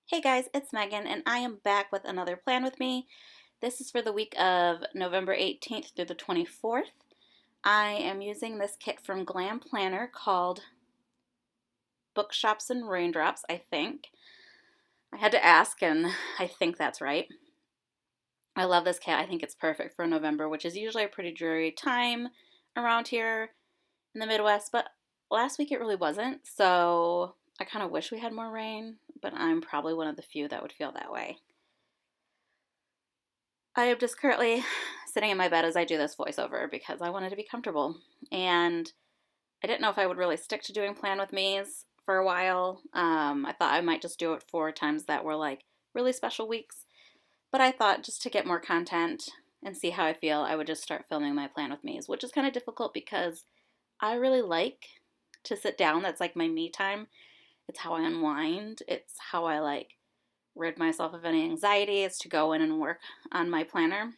Hey guys, it's Megan, and I am back with another plan with me. This is for the week of November 18th through the 24th. I am using this kit from Glam Planner called Bookshops and Raindrops, I think. I had to ask, and I think that's right. I love this kit. I think it's perfect for November, which is usually a pretty dreary time around here in the Midwest, but last week it really wasn't, so I kind of wish we had more rain, but I'm probably one of the few that would feel that way. I am just currently sitting in my bed as I do this voiceover because I wanted to be comfortable. And I didn't know if I would really stick to doing plan with me's for a while. I thought I might just do it for times that were like really special weeks. But I thought just to get more content and see how I feel, I would just start filming my plan with me's, which is kind of difficult because I really like to sit down. That's like my me time. It's how I unwind. It's how I like rid myself of any anxiety is to go in and work on my planner.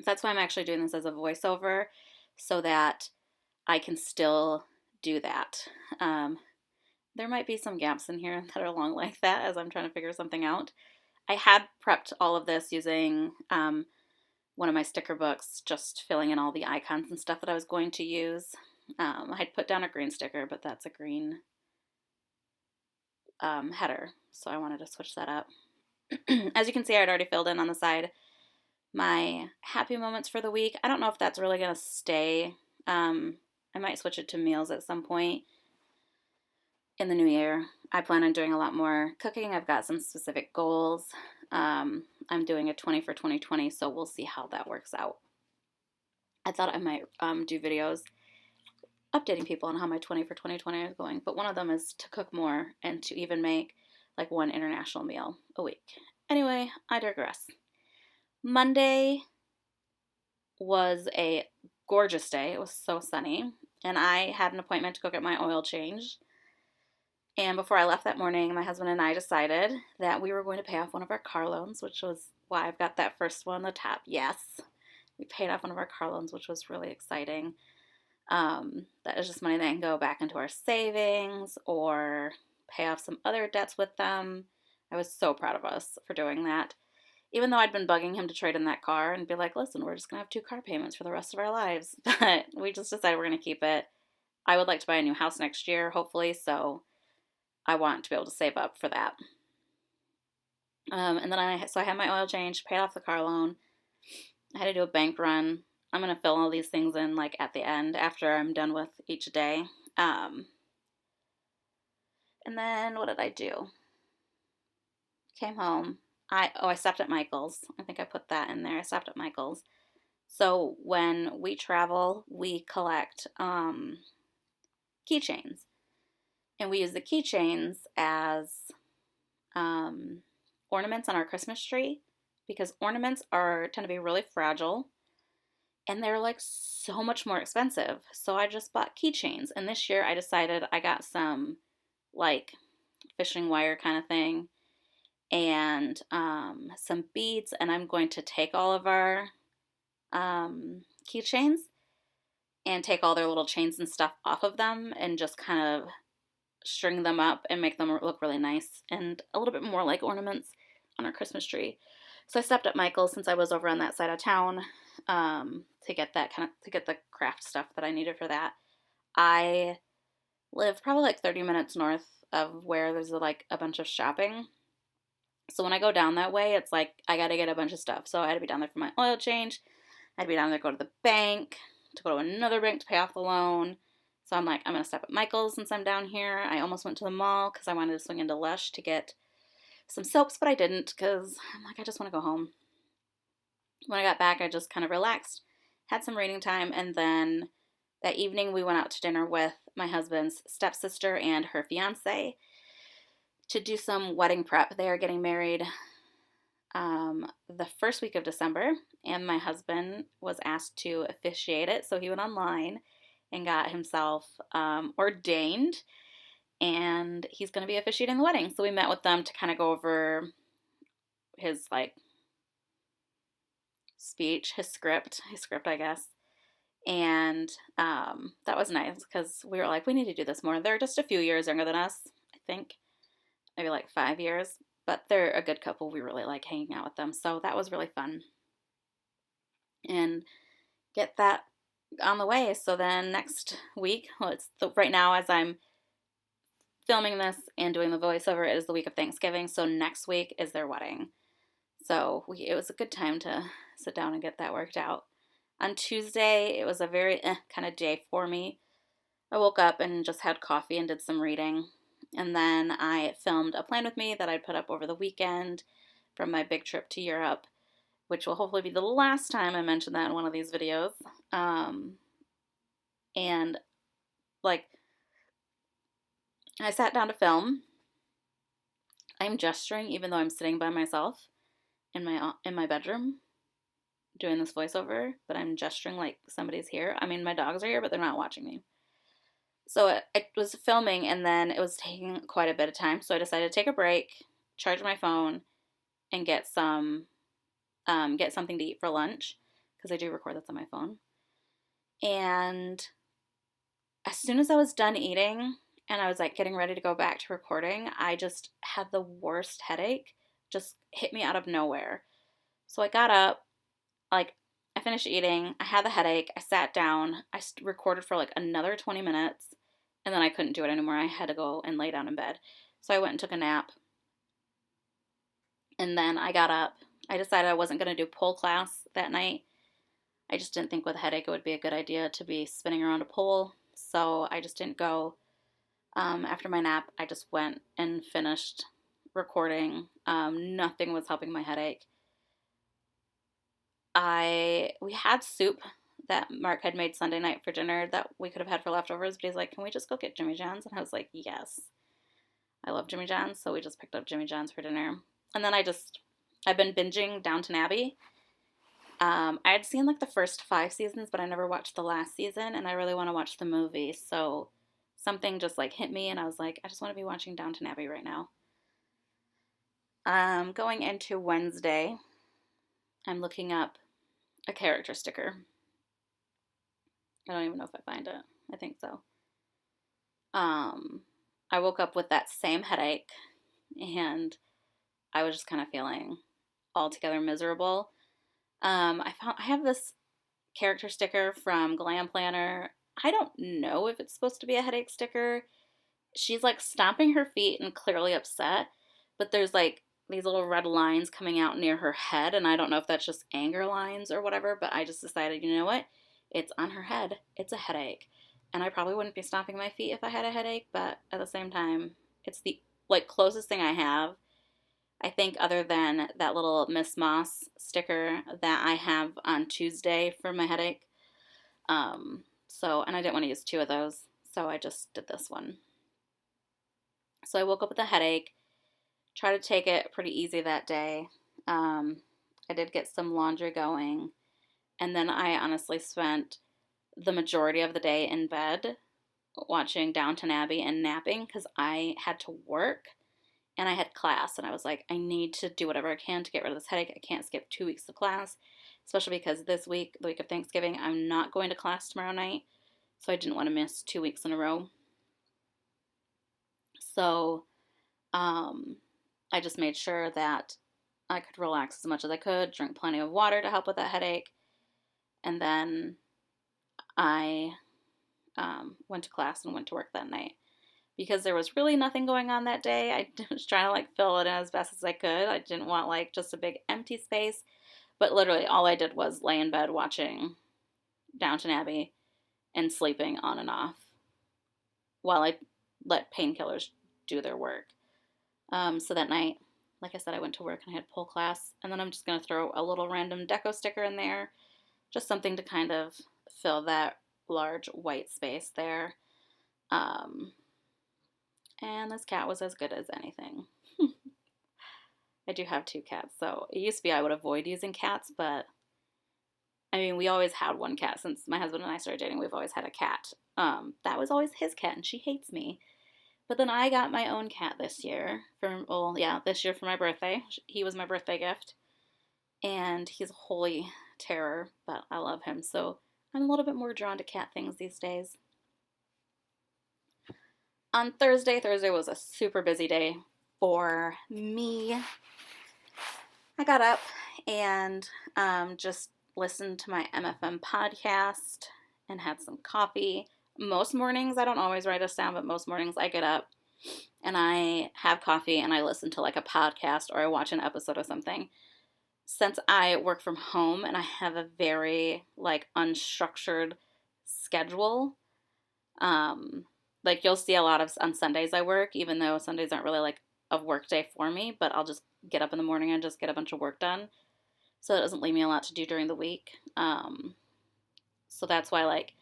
That's why I'm actually doing this as a voiceover so that I can still do that. There might be some gaps in here that are long like that as I'm trying to figure something out. I had prepped all of this using one of my sticker books, just filling in all the icons and stuff that I was going to use. I had put down a green sticker, but that's a green header, so I wanted to switch that up. As you can see, I had already filled in on the side my happy moments for the week. I don't know if that's really going to stay. I might switch it to meals at some point in the new year. I plan on doing a lot more cooking. I've got some specific goals. I'm doing a 20 for 2020, so we'll see how that works out. I thought I might do videos updating people on how my 20 for 2020 is going, but one of them is to cook more and to even make like one international meal a week. Anyway, I digress. Monday was a gorgeous day. It was so sunny, and I had an appointment to go get my oil changed. And before I left that morning, my husband and I decided that we were going to pay off one of our car loans, which was why I've got that first one on the top. Yes, we paid off one of our car loans, which was really exciting. That is just money that can go back into our savings or pay off some other debts with them. I was so proud of us for doing that. Even though I'd been bugging him to trade in that car and be like, listen, we're just going to have 2 car payments for the rest of our lives. But we just decided we're going to keep it. I would like to buy a new house next year, hopefully, so I want to be able to save up for that. And then I had my oil change, paid off the car loan. I had to do a bank run. I'm going to fill all these things in like at the end after I'm done with each day. And then what did I do? Came home. I stopped at Michael's. I think I put that in there. I stopped at Michael's. So when we travel, we collect keychains. And we use the keychains as ornaments on our Christmas tree because ornaments tend to be really fragile and they're like so much more expensive. So I just bought keychains. And this year I decided I got some like fishing wire kind of thing and some beads, and I'm going to take all of our keychains and take all their little chains and stuff off of them and just kind of string them up and make them look really nice and a little bit more like ornaments on our Christmas tree. So I stopped at Michael's since I was over on that side of town to get the craft stuff that I needed for that. I live probably like 30 minutes north of where there's like a bunch of shopping. So when I go down that way, it's like I got to get a bunch of stuff. So I had to be down there for my oil change. I had to be down there to go to the bank, to go to another bank to pay off the loan. So I'm like, I'm going to stop at Michael's since I'm down here. I almost went to the mall because I wanted to swing into Lush to get some soaps, but I didn't because I'm like, I just want to go home. When I got back, I just kind of relaxed, had some reading time, and then that evening we went out to dinner with my husband's stepsister and her fiance to do some wedding prep. They are getting married the first week of December, and my husband was asked to officiate it, so he went online and got himself ordained, and he's going to be officiating the wedding. So we met with them to kind of go over his like speech, his script, I guess. And that was nice because we were like, we need to do this more. They're just a few years younger than us, I think, maybe like 5 years. but they're a good couple. We really like hanging out with them. So that was really fun. And get that on the way. So then next week, well, right now as I'm filming this and doing the voiceover, it is the week of Thanksgiving. So next week is their wedding. So it was a good time to sit down and get that worked out. On Tuesday, it was a very kind of day for me. I woke up and just had coffee and did some reading. And then I filmed a plan with me that I put up over the weekend from my big trip to Europe, which will hopefully be the last time I mention that in one of these videos. And like, I sat down to film. I'm gesturing even though I'm sitting by myself in my bedroom doing this voiceover, but I'm gesturing like somebody's here. I mean, my dogs are here, but they're not watching me. So I was filming, and then it was taking quite a bit of time, so I decided to take a break, charge my phone, and get something to eat for lunch, because I do record this on my phone. And as soon as I was done eating, and I was like getting ready to go back to recording, I just had the worst headache, just hit me out of nowhere. So I got up, like, I finished eating, I had the headache, I sat down, I recorded for like another 20 minutes, and then I couldn't do it anymore. I had to go and lay down in bed. So I went and took a nap, and then I got up. I decided I wasn't going to do pole class that night. I just didn't think with a headache it would be a good idea to be spinning around a pole, so I just didn't go. After my nap, I just went and finished recording. Nothing was helping my headache. We had soup that Mark had made Sunday night for dinner that we could have had for leftovers, but he's like, can we just go get Jimmy John's? And I was like, yes. I love Jimmy John's, so we just picked up Jimmy John's for dinner. And then I've been binging Downton Abbey. I had seen like the first 5 seasons, but I never watched the last season, and I really want to watch the movie, so something just like hit me, and I was like, I just want to be watching Downton Abbey right now. Going into Wednesday, I'm looking up a character sticker. I don't even know if I find it. I think so. I woke up with that same headache, and I was just kind of feeling altogether miserable. I have this character sticker from Glam Planner. I don't know if it's supposed to be a headache sticker. She's like stomping her feet and clearly upset, but there's like these little red lines coming out near her head, and I don't know if that's just anger lines or whatever, but I just decided, you know what? It's on her head. It's a headache. And I probably wouldn't be stomping my feet if I had a headache, but at the same time, it's the like closest thing I have, I think, other than that little Miss Moss sticker that I have on Tuesday for my headache. And I didn't want to use 2 of those, so I just did this one. So I woke up with a headache, tried to take it pretty easy that day. I did get some laundry going, and then I honestly spent the majority of the day in bed watching Downton Abbey and napping because I had to work and I had class, and I was like, I need to do whatever I can to get rid of this headache. I can't skip 2 weeks of class, especially because this week, the week of Thanksgiving, I'm not going to class tomorrow night, so I didn't want to miss 2 weeks in a row. So I just made sure that I could relax as much as I could, drink plenty of water to help with that headache, and then I went to class and went to work that night. Because there was really nothing going on that day, I was trying to like fill it in as best as I could. I didn't want like just a big empty space, but literally all I did was lay in bed watching Downton Abbey and sleeping on and off while I let painkillers do their work. So that night, like I said, I went to work and I had pole class, and then I'm just going to throw a little random deco sticker in there, just something to kind of fill that large white space there. And this cat was as good as anything. I do have 2 cats, so it used to be I would avoid using cats, but I mean, we always had one cat. Since my husband and I started dating, we've always had a cat. That was always his cat, and she hates me. But then I got my own cat this year, this year for my birthday. He was my birthday gift, and he's a holy terror, but I love him, so I'm a little bit more drawn to cat things these days. On Thursday was a super busy day for me, I got up and just listened to my MFM podcast and had some coffee. Most mornings, I don't always write this down, but most mornings I get up and I have coffee and I listen to like a podcast or I watch an episode of something. Since I work from home and I have a very like unstructured schedule, like you'll see a lot of on Sundays I work, even though Sundays aren't really like a work day for me, but I'll just get up in the morning and just get a bunch of work done. So it doesn't leave me a lot to do during the week. So that's why like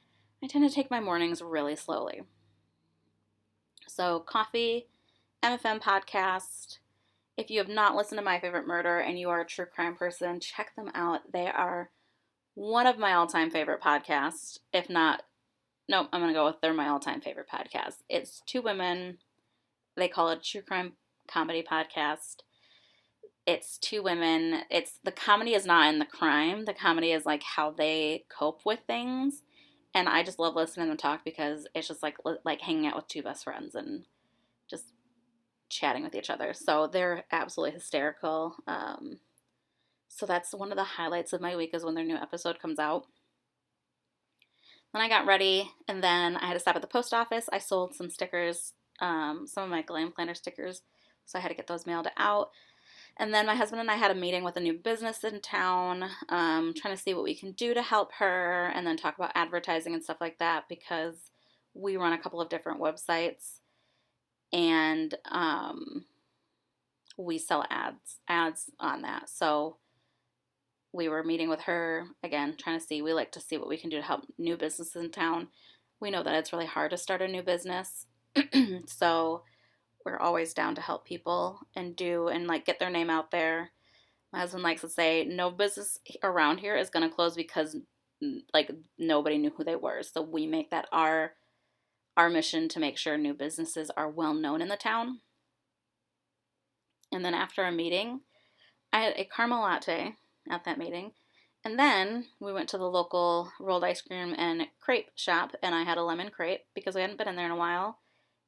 I tend to take my mornings really slowly. So coffee, MFM podcast. If you have not listened to My Favorite Murder and you are a true crime person, check them out. They are one of my all-time favorite podcasts. If not, no, I'm going to go with they're my all-time favorite podcast. It's two women. They call it a true crime comedy podcast. It's two women. The comedy is not in the crime. The comedy is like how they cope with things. And I just love listening to them talk because it's just like hanging out with two best friends and just chatting with each other. So they're absolutely hysterical. So that's one of the highlights of my week is when their new episode comes out. Then I got ready and then I had to stop at the post office. I sold some stickers, some of my Glam Planner stickers. So I had to get those mailed out. And then my husband and I had a meeting with a new business in town, trying to see what we can do to help her and then talk about advertising and stuff like that because we run a couple of different websites and we sell ads on that. So we were meeting with her, again, trying to see, we like to see what we can do to help new businesses in town. We know that it's really hard to start a new business. So we're always down to help people and like get their name out there. My husband likes to say no business around here is going to close because like nobody knew who they were. So we make that our mission to make sure new businesses are well known in the town. And then after a meeting, I had a caramel latte at that meeting. And then we went to the local rolled ice cream and crepe shop and I had a lemon crepe because we hadn't been in there in a while.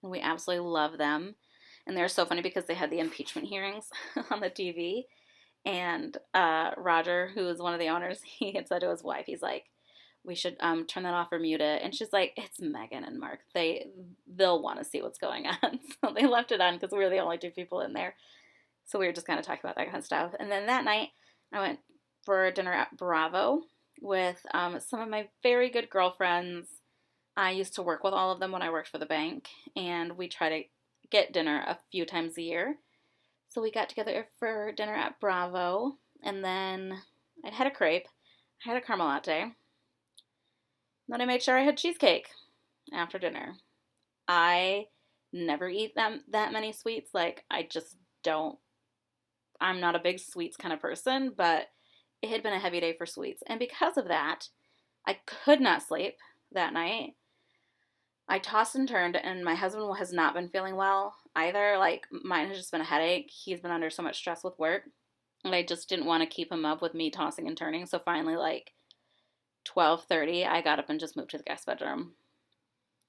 And we absolutely love them. And they're so funny because they had the impeachment hearings on the TV. And Roger, who is one of the owners, he had said to his wife, he's like, we should turn that off or mute it. And she's like, it's Megan and Mark. They'll want to see what's going on. So they left it on because we were the only two people in there. So we were just kind of talking about that kind of stuff. And then that night, I went for dinner at Bravo with some of my very good girlfriends. I used to work with all of them when I worked for the bank, and we try to get dinner a few times a year. So we got together for dinner at Bravo, and then I had a crepe, I had a caramel latte, then I made sure I had cheesecake after dinner. I never eat that many sweets. Like, I just don't. I'm not a big sweets kind of person, but it had been a heavy day for sweets. And because of that, I could not sleep that night. I tossed and turned, and my husband has not been feeling well either. Like, mine has just been a headache. He's been under so much stress with work, and I just didn't want to keep him up with me tossing and turning. So finally, like 12:30, I got up and just moved to the guest bedroom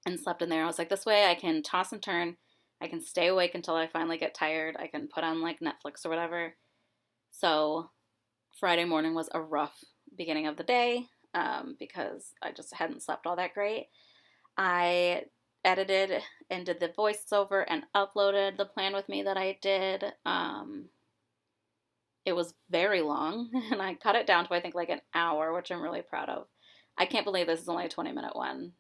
and slept in there. I was like, this way I can toss and turn. I can stay awake until I finally get tired. I can put on like Netflix or whatever. So Friday morning was a rough beginning of the day because I just hadn't slept all that great. I edited and did the voiceover and uploaded the plan with me that I did. It was very long, and I cut it down to I think like an hour, which I'm really proud of. I can't believe this is only a 20-minute one.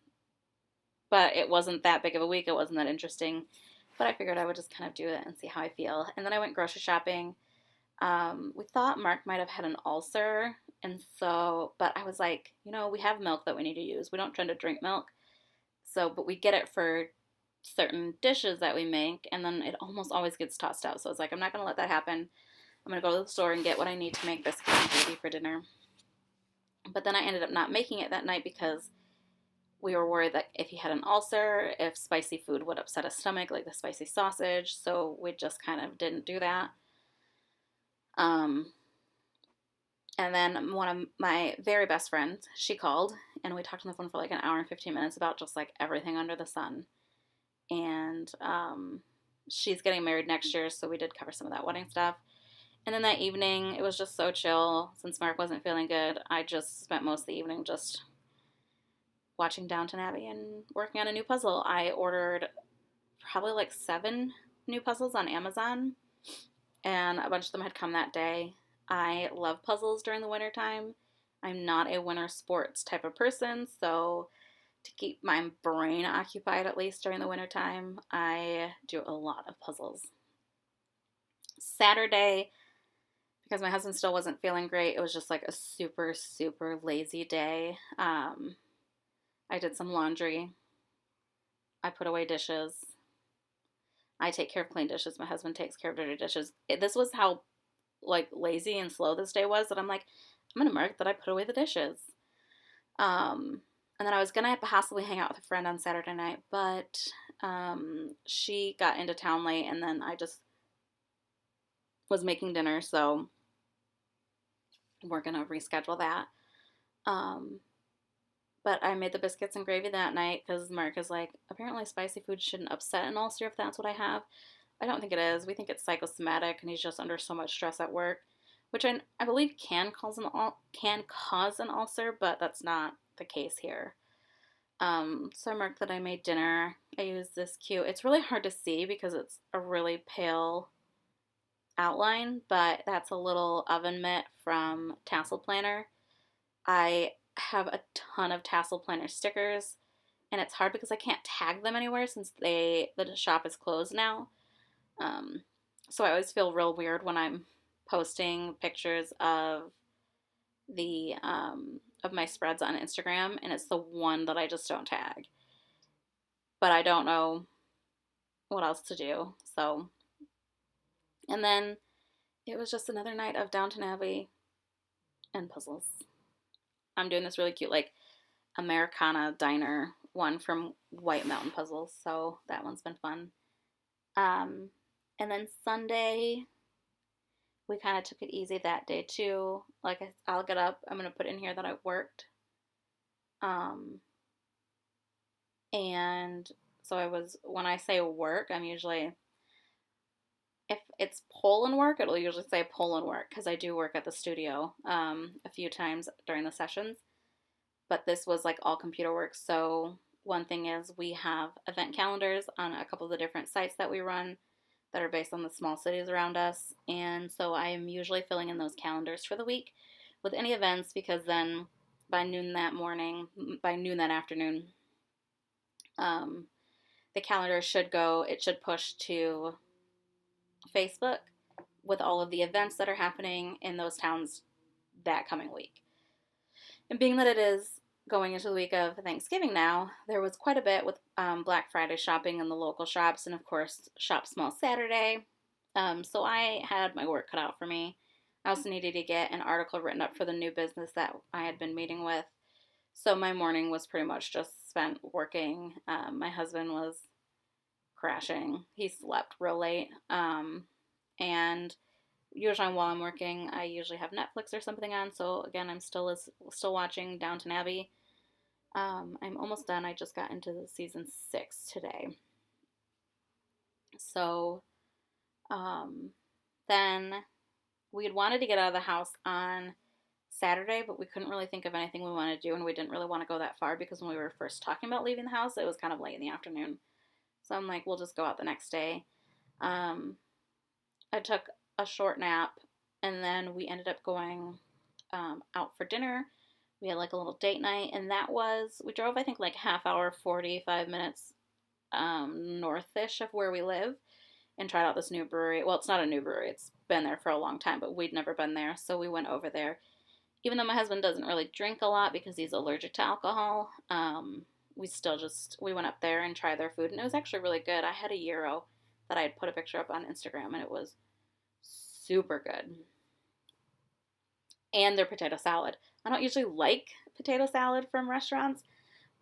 But it wasn't that big of a week. It wasn't that interesting. But I figured I would just kind of do it and see how I feel. And then I went grocery shopping. We thought Mark might have had an ulcer. And so, but I was like, we have milk that we need to use. We don't tend to drink milk. So, but we get it for certain dishes that we make. And then it almost always gets tossed out. So I was like, I'm not going to let that happen. I'm going to go to the store and get what I need to make biscuits and gravy for dinner. But then I ended up not making it that night because we were worried that if he had an ulcer, if spicy food would upset his stomach, like the spicy sausage. So we just kind of didn't do that. And then one of my very best friends, she called, and we talked on the phone for like an hour and 15 minutes about just like everything under the sun. And she's getting married next year, so we did cover some of that wedding stuff. And then that evening, it was just so chill. Since Mark wasn't feeling good, I just spent most of the evening just watching Downton Abbey and working on a new puzzle. I ordered probably like 7 new puzzles on Amazon, and a bunch of them had come that day. I love puzzles during the wintertime. I'm not a winter sports type of person, so to keep my brain occupied at least during the wintertime, I do a lot of puzzles. Saturday, because my husband still wasn't feeling great, it was just like a super, super lazy day. I did some laundry. I put away dishes. I take care of clean dishes. My husband takes care of dirty dishes. This was how like lazy and slow this day was that I'm like, I'm gonna mark that I put away the dishes. And then I was gonna possibly hang out with a friend on Saturday night, but she got into town late, and then I just was making dinner, so we're gonna reschedule that. But I made the biscuits and gravy that night because Mark is like, apparently spicy food shouldn't upset an ulcer if that's what I have. I don't think it is. We think it's psychosomatic, and he's just under so much stress at work, which I believe can cause an ulcer, but that's not the case here. So I marked that I made dinner. I used this cute. It's really hard to see because it's a really pale outline, but that's a little oven mitt from Tasseled Planner. I have a ton of Tasseled Planner stickers, and it's hard because I can't tag them anywhere since the shop is closed now. So I always feel real weird when I'm posting pictures of the of my spreads on Instagram, and it's the one that I just don't tag. But I don't know what else to do. So, and then it was just another night of Downton Abbey and puzzles. I'm doing this really cute like Americana diner one from White Mountain Puzzles, so that one's been fun. And then Sunday, we kind of took it easy that day too. Like I'll get up, I'm gonna put in here that I worked, and so when I say work, I'm usually, if it's Poland work, it'll usually say Poland work because I do work at the studio a few times during the sessions. But this was like all computer work. So one thing is we have event calendars on a couple of the different sites that we run that are based on the small cities around us. And so I am usually filling in those calendars for the week with any events because then by noon that afternoon, the calendar should push to Facebook with all of the events that are happening in those towns that coming week. And being that it is going into the week of Thanksgiving now, there was quite a bit with Black Friday shopping in the local shops, and of course, Shop Small Saturday. So I had my work cut out for me. I also needed to get an article written up for the new business that I had been meeting with. So my morning was pretty much just spent working. My husband was crashing. He slept real late. And usually while I'm working, I usually have Netflix or something on. So again, I'm still watching Downton Abbey. I'm almost done. I just got into season 6 today. So then we had wanted to get out of the house on Saturday, but we couldn't really think of anything we wanted to do, and we didn't really want to go that far because when we were first talking about leaving the house, it was kind of late in the afternoon. So I'm like, we'll just go out the next day. I took a short nap, and then we ended up going out for dinner. We had like a little date night, and we drove I think like half hour, 45 minutes northish of where we live, and tried out this new brewery. Well, it's not a new brewery, it's been there for a long time, but we'd never been there, so we went over there. Even though my husband doesn't really drink a lot because he's allergic to alcohol, we went up there and tried their food, and it was actually really good. I had a gyro that I had put a picture up on Instagram, and it was super good. And their potato salad. I don't usually like potato salad from restaurants,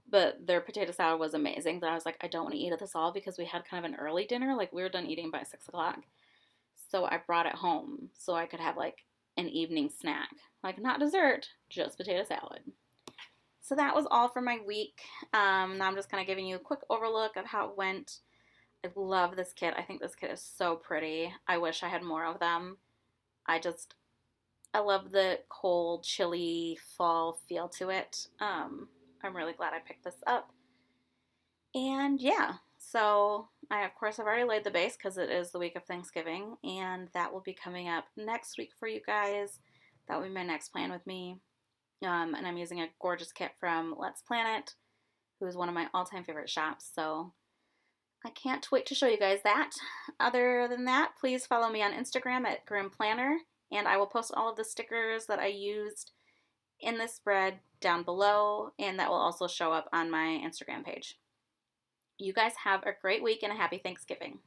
but their potato salad was amazing. But I was like, I don't want to eat this all because we had kind of an early dinner. Like we were done eating by 6 o'clock. So I brought it home so I could have like an evening snack. Like not dessert, just potato salad. So that was all for my week. Now I'm just kind of giving you a quick overlook of how it went. I love this kit. I think this kit is so pretty. I wish I had more of them. I just, I love the cold, chilly fall feel to it. I'm really glad I picked this up. And yeah, so I of course have already laid the base because it is the week of Thanksgiving, and that will be coming up next week for you guys. That will be my next plan with me. And I'm using a gorgeous kit from Let's Planet, who is one of my all-time favorite shops. So I can't wait to show you guys that. Other than that, please follow me on Instagram at Glam Planner, and I will post all of the stickers that I used in this spread down below, and that will also show up on my Instagram page. You guys have a great week and a happy Thanksgiving.